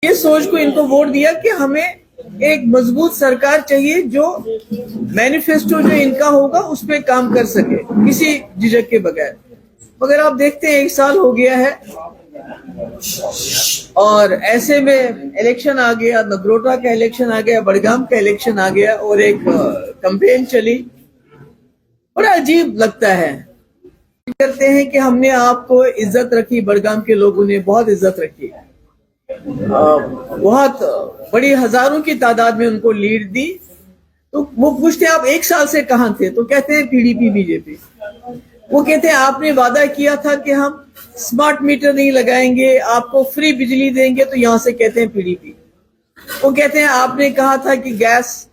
ये सोच को इनको वोट दिया कि हमें एक मजबूत सरकार चाहिए जो मैनिफेस्टो जो इनका होगा उस पर काम कर सके किसी झिझक के बगैर। मगर आप देखते हैं 1 साल हो गया है और ऐसे में इलेक्शन आ गया, नगरोटा का इलेक्शन आ गया, बड़गाम का इलेक्शन आ गया और एक कैंपेन चली। बड़ा अजीब लगता है। करते हैं कि हमने आपको इज्जत रखी, बड़गाम के लोगों ने बहुत इज्जत रखी, बहुत बड़ी हजारों की तादाद में उनको लीड दी। तो वो पूछते हैं आप 1 साल से कहां थे, तो कहते हैं पीडीपी बीजेपी। वो कहते हैं आपने वादा किया था कि हम स्मार्ट मीटर नहीं लगाएंगे, आपको फ्री बिजली देंगे, तो यहां से कहते हैं पीडीपी। वो कहते हैं आपने कहा था कि गैस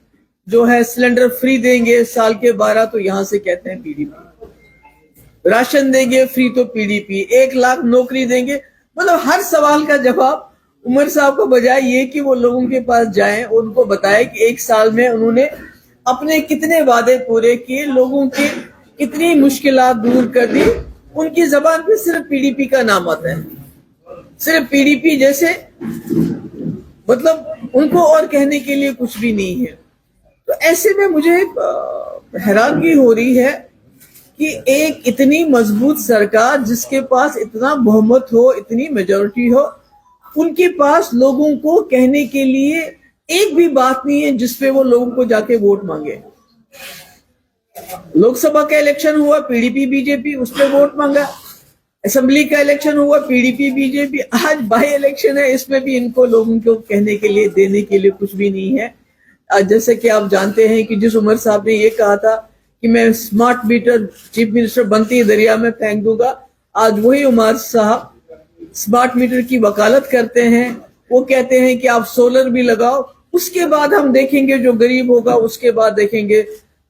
जो है सिलेंडर फ्री देंगे साल के 12, तो यहां से कहते हैं पीडीपी। राशन देंगे फ्री, तो पीडीपी। 1 लाख नौकरी देंगे। मतलब हर सवाल का जवाब उमर साहब को बजाय ये कि वो लोगों के पास जाएं, उनको बताएं कि 1 साल में उन्होंने अपने कितने वादे पूरे किए, लोगों की कितनी मुश्किलात दूर कर दी। उनकी जबान पे सिर्फ पीडीपी का नाम आता है, सिर्फ पीडीपी जैसे, मतलब उनको और कहने के लिए कुछ भी नहीं है। तो ऐसे में मुझे हैरानगी हो रही है कि एक इतनी मजबूत सरकार जिसके पास इतना बहुमत हो, इतनी मेजॉरिटी हो, उनके पास लोगों को कहने के लिए एक भी बात नहीं है जिसपे वो लोगों को जाके वोट मांगे। लोकसभा का इलेक्शन हुआ, पीडीपी बीजेपी, उस पर वोट मांगा। असेंबली का इलेक्शन हुआ, पीडीपी बीजेपी। आज बाई इलेक्शन है, इसमें भी इनको लोगों को कहने के लिए, देने के लिए कुछ भी नहीं है। जैसे कि आप जानते हैं कि जिस उमर साहब ने ये कहा था कि मैं स्मार्ट मीटर चीफ मिनिस्टर बनते ही दरिया में फेंक दूंगा, आज वही उमर साहब स्मार्ट मीटर की वकालत करते हैं। वो कहते हैं कि आप सोलर भी लगाओ, उसके बाद हम देखेंगे जो गरीब होगा, उसके बाद देखेंगे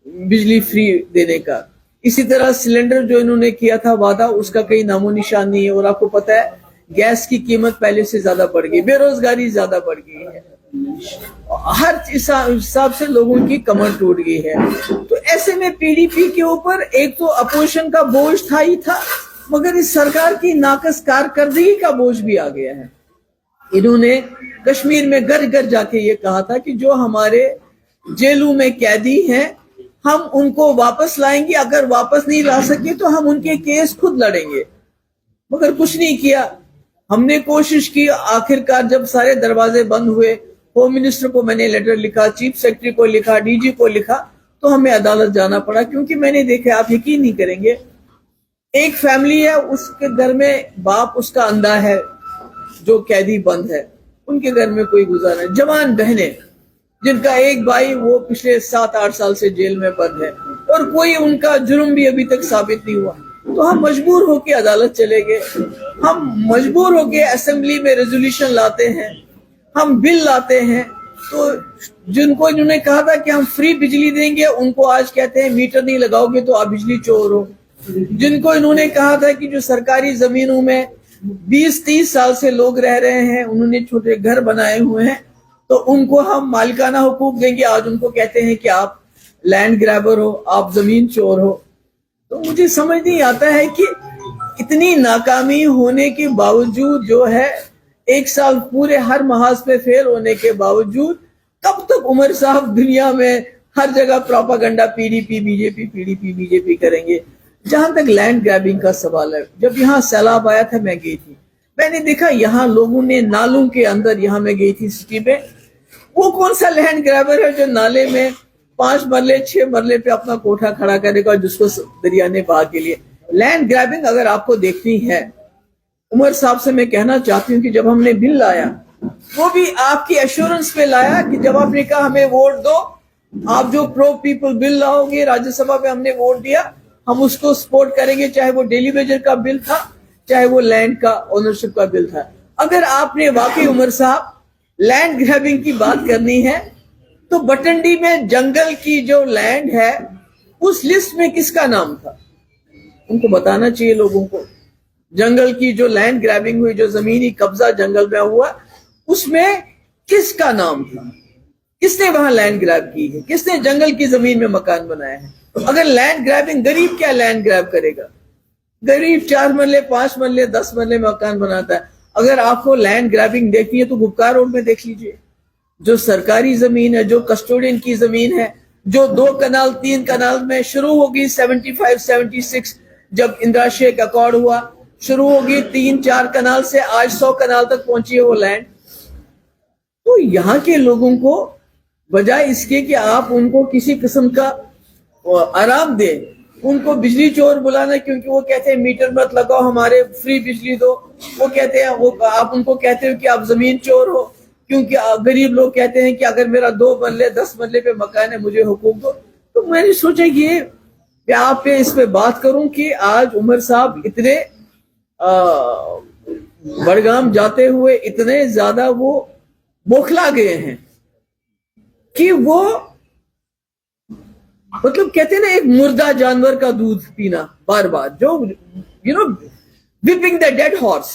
बिजली फ्री देने का। इसी तरह सिलेंडर जो इन्होंने किया था वादा, उसका कहीं नामो निशान नहीं है। और आपको पता है गैस की कीमत पहले से ज्यादा बढ़ गई, बेरोजगारी ज्यादा बढ़ गई है, हर हिसाब से लोगों की कमर टूट गई है। तो ऐसे में पीडीपी के ऊपर एक तो अपोजिशन का बोझ था ही था, मगर इस सरकार की नाकस कारकर्दगी का बोझ भी आ गया है। इन्होंने कश्मीर में घर घर जाके ये कहा था कि जो हमारे जेलों में कैदी हैं हम उनको वापस लाएंगे, अगर वापस नहीं ला सके तो हम उनके केस खुद लड़ेंगे। मगर कुछ नहीं किया। हमने कोशिश की, आखिरकार जब सारे दरवाजे बंद हुए, होम मिनिस्टर को मैंने लेटर लिखा, चीफ सेक्रेटरी को लिखा, डीजी को लिखा, तो हमें अदालत जाना पड़ा। क्योंकि मैंने देखा, आप यकीन नहीं करेंगे, एक फैमिली है, उसके घर में बाप उसका अंधा है जो कैदी बंद है, उनके घर में कोई गुजारा नहीं। जवान बहनें जिनका एक भाई वो पिछले 7-8 साल से जेल में बंद है और कोई उनका जुर्म भी अभी तक साबित नहीं हुआ। तो हम मजबूर होके अदालत चले गए, हम मजबूर होके असेंबली में रेजोल्यूशन लाते हैं, हम बिल लाते हैं। तो जिनको इन्होंने कहा था कि हम फ्री बिजली देंगे, उनको आज कहते हैं मीटर नहीं लगाओगे तो आप बिजली चोर हो। जिनको इन्होंने कहा था कि जो सरकारी जमीनों में 20-30 साल से लोग रह रहे हैं, उन्होंने छोटे घर बनाए हुए हैं, तो उनको हम मालिकाना हुकूक देंगे, आज उनको कहते हैं कि आप लैंड ग्रैबर हो, आप जमीन चोर हो। तो मुझे समझ नहीं आता है कि इतनी नाकामी होने के बावजूद जो है, 1 साल पूरे हर महाज पे फेल होने के बावजूद, कब तक उमर साहब दुनिया में हर जगह प्रोपागंडा पीडीपी बीजेपी करेंगे। जहां तक लैंड ग्रैबिंग का सवाल है, जब यहाँ सैलाब आया था मैं गई थी, मैंने देखा यहाँ लोगों ने नालों के अंदर, यहाँ मैं गई थी सिटी में, वो कौन सा लैंड ग्रैबर है जो नाले में 5 मरले 6 मरले पे अपना कोठा खड़ा करेगा जिसको दरिया ने बहा के लिए। लैंड ग्रैबिंग अगर आपको देखनी है, उमर साहब से मैं कहना चाहती हूँ कि जब हमने बिल लाया, वो भी आपकी एश्योरेंस पे लाया कि जब आपने कहा हमें वोट दो, आप जो प्रो पीपल बिल लाओगे, राज्यसभा में हमने वोट दिया, हम उसको सपोर्ट करेंगे, चाहे वो डेली वेजर का बिल था, चाहे वो लैंड का ओनरशिप का बिल था। अगर आपने वाकई उमर साहब लैंड ग्रैबिंग की बात करनी है, तो बटंडी में जंगल की जो लैंड है, उस लिस्ट में किसका नाम था, उनको बताना चाहिए लोगों को। जंगल की जो लैंड ग्रैबिंग हुई, जो जमीनी कब्जा जंगल में हुआ, उसमें किसका नाम था, किसने वहां लैंड ग्रैब की है, किसने जंगल की जमीन में मकान बनाया है। अगर लैंड ग्रैबिंग, गरीब क्या लैंड ग्रैब करेगा, गरीब 4 मरले 5 मरले 10 मरले मकान बनाता है। اگر آپ کو لینڈ گریبنگ دیکھنی ہے تو گپکار روڈ میں دیکھ لیجئے. جو سرکاری زمین ہے, جو کسٹوڈین کی زمین ہے, جو 2 کنال 3 کنال میں شروع ہوگی 75 76 جب اندرا شیخ اکارڈ ہوا, شروع ہوگی 3-4 کنال سے, آج 100 کنال تک پہنچی ہے وہ لینڈ. تو یہاں کے لوگوں کو بجائے اس کے کہ آپ ان کو کسی قسم کا آرام دیں, ان کو بجلی چور بلانا, کیونکہ وہ کہتے ہیں میٹر مت لگاؤ, ہمارے فری بجلی دو. وہ کہتے ہیں, وہ آپ ان کو کہتے ہو کہ آپ زمین چور ہو, کیونکہ غریب لوگ کہتے ہیں کہ اگر میرا 2 مرلے 10 مرلے پہ مکان ہے مجھے حقوق دو. تو میں نے سوچا کہ آپ پہ اس پہ بات کروں کہ آج عمر صاحب اتنے بڑگام جاتے ہوئے اتنے زیادہ وہ بوکھلا گئے ہیں کہ وہ مطلب کہتے ہیں نا ایک مردہ جانور کا دودھ پینا بار بار, جو وپنگ دا ڈیڈ ہارس.